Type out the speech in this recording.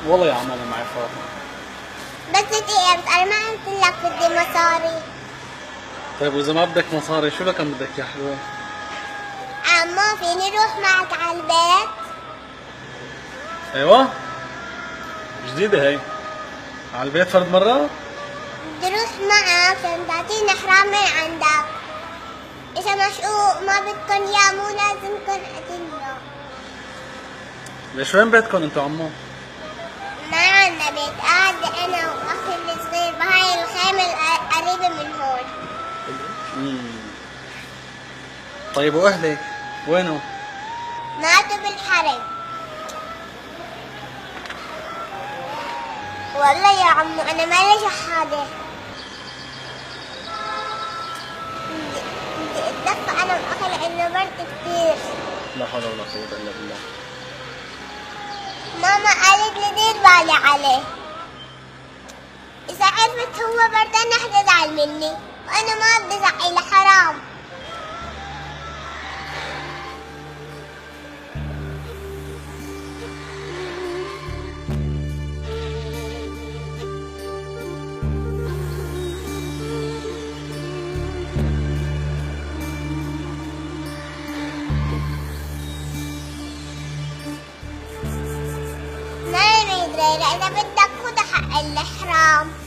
والله يا عم انا معي فاضي. بس تعبت، انا ما قلت لك بدي مصاري. طيب واذا ما بدك مصاري شو لكم بدك يا حلوة؟ عمو فيني روح معك على البيت؟ ايوه جديدة هي. على البيت فرد مرة؟ بدي روح معك عشان تعطيني حرام من عندك. اذا مشقوق ما بدكن اياه مو لازم كن ادله. ليش وين بيتكم انتو عمو؟ ما عنا بيت، قاعدة انا واخي الصغير بهاي الخيمة القريبة من هون. طيب واهلك وينو؟ ماتوا بالحرب. والله يا عمو انا مالي شحادة. بدي اتدفى انا واخي لانه برد كتير. لا حول ولا قوة الا بالله. ماما قالت لي دير بالي عليه. اذا عرفت هو بردان رح تزعل مني، وانا ما بدي ازعله حرام. ما يدري اذا بدك خذ حق الحرام.